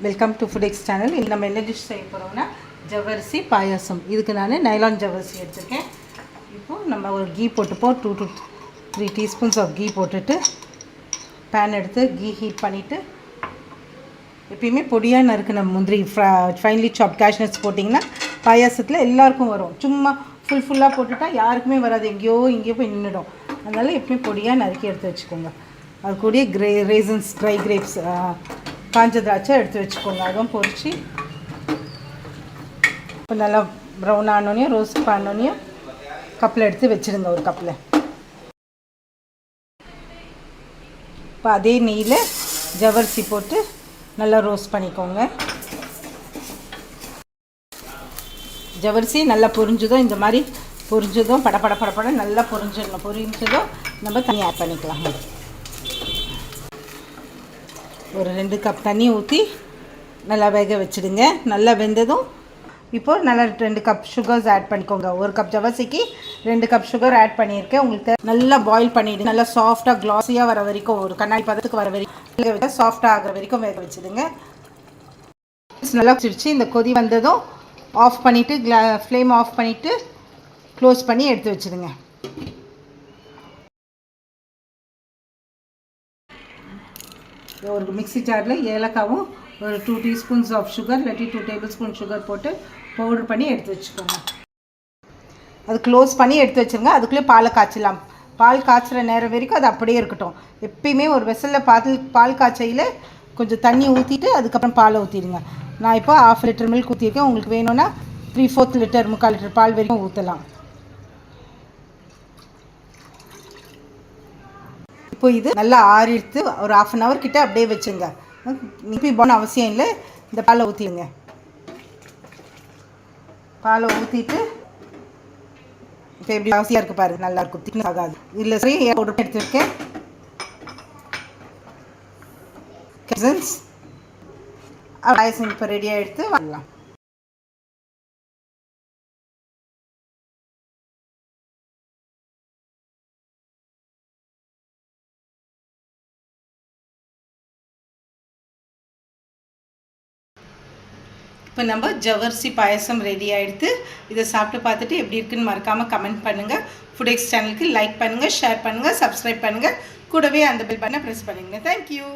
Welcome to food X channel. இது நம்ம என்ன டிஷ் செய்ய போகிறோம்னா ஜவ்வரிசி பாயாசம். இதுக்கு நான் நைலான் ஜவ்வரிசி எடுத்துருக்கேன். இப்போது நம்ம ஒரு கீ போட்டுப்போம். 2 to 3 டீஸ்பூன்ஸ் ஆஃப் கீ போட்டுட்டு பேன் எடுத்து கீ ஹீட் பண்ணிவிட்டு எப்பயுமே பொடியாக நறுக்கின முந்திரி ஃபைன்லி சாப் கேஷ்நட்ஸ் போட்டிங்கன்னா பாயாசத்தில் எல்லாருக்கும் வரும். சும்மா ஃபுல்லாக போட்டுட்டா யாருக்குமே வராது, எங்கேயோ போய் நின்றுடும். அதனால் எப்பயுமே பொடியாக நறுக்கி எடுத்து வச்சுக்கோங்க. அது கூடயே ரேசன்ஸ், ட்ரை கிரேப்ஸ், காஞ்ச திராட்சை எடுத்து வச்சுக்கோங்க. அதுவும் பொரிச்சு இப்போ நல்லா ப்ரௌன் ஆனோனையும் ரோஸ்ட் பண்ணோனையும் கப்பில் எடுத்து வச்சுடுங்க. ஒரு கப்பில் இப்போ அதே நெய்யில் ஜவ்வரிசி போட்டு நல்லா ரோஸ்ட் பண்ணிக்கோங்க. ஜவ்வரிசி நல்லா பொரிஞ்சதும் இந்த மாதிரி பொரிஞ்சதும் படப்பட நல்லா பொரிஞ்சதும் நம்ம தண்ணி ஆட் பண்ணிக்கலாம். ஒரு 2 கப் தண்ணி ஊற்றி நல்லா வேக வச்சுடுங்க. நல்லா வெந்ததும் இப்போது நல்லா 2 கப் சுகர்ஸ் ஆட் பண்ணிக்கோங்க. 1 கப் ஜவ்வரிசிக்கு 2 கப் சுகர் ஆட் பண்ணியிருக்கேன். உங்களுக்கு நல்லா பாயில் பண்ணிவிடுங்க. நல்லா சாஃப்டாக க்ளாஸியாக வர வரைக்கும், ஒரு கண்ணாடி பதத்துக்கு வர வரைக்கும், சாஃப்டாக ஆகிற வரைக்கும் வேக வச்சுடுங்க. நல்லா வச்சிடுச்சு. இந்த கொதி வந்ததும் ஆஃப் பண்ணிவிட்டு ஃப்ளேம் ஆஃப் பண்ணிவிட்டு க்ளோஸ் பண்ணி எடுத்து வச்சுடுங்க. ஒரு மிக்ஸி ஜாரில் ஏலக்காவும் ஒரு 2 டீஸ்பூன்ஸ் ஆஃப் சுகர் இல்லாட்டி 2 டேபிள் ஸ்பூன் சுகர் போட்டு பவுடர் பண்ணி எடுத்து வச்சுக்கோங்க. அது க்ளோஸ் பண்ணி எடுத்து வச்சுருங்க. அதுக்குள்ளே பாலை காய்ச்சலாம். பால் காய்ச்சுற நேரம் வரைக்கும் அது அப்படியே இருக்கட்டும். எப்பயுமே ஒரு வெசலில் பால் காய்ச்சையில் கொஞ்சம் தண்ணி ஊற்றிட்டு அதுக்கப்புறம் பாலை ஊற்றிடுங்க. நான் இப்போ 1/2 லிட்டர் மில்க் ஊற்றிருக்கேன். உங்களுக்கு வேணும்னா 3/4 லிட்டர் 3/4 லிட்டர் பால் வரைக்கும் ஊற்றலாம். இப்போ இது நல்லா ஆறிடுத்து. ஒரு 1/2 hour கிட்ட அப்படியே வச்சுங்க. நிப்பி போன அவசியம் இல்லை. இந்த பாலை ஊற்றிடுங்க. பாலை ஊற்றிட்டு இப்போ எப்படி அவசியம் இருக்குது பாருங்கள். நல்லாயிருக்கும், திக்னஸ் ஆகாது. இதில் சரி பவுடர் எடுத்துருக்கேன். கசன்ஸ் பாயசம் இப்போ ரெடியாக எடுத்து வரலாம். இப்போ நம்ம ஜவ்வரிசி பாயசம் ரெடி ஆகிடுது. இதை சாப்பிட்டு பார்த்துட்டு எப்படி இருக்குன்னு மறக்காமல் கமெண்ட் பண்ணுங்கள். ஃபுட் எக்ஸ் சேனலுக்கு லைக் பண்ணுங்கள், ஷேர் பண்ணுங்கள், சப்ஸ்கிரைப் பண்ணுங்கள். கூடவே அந்த பெல் பட்டனை ப்ரெஸ் பண்ணுங்கள். தேங்க்யூ.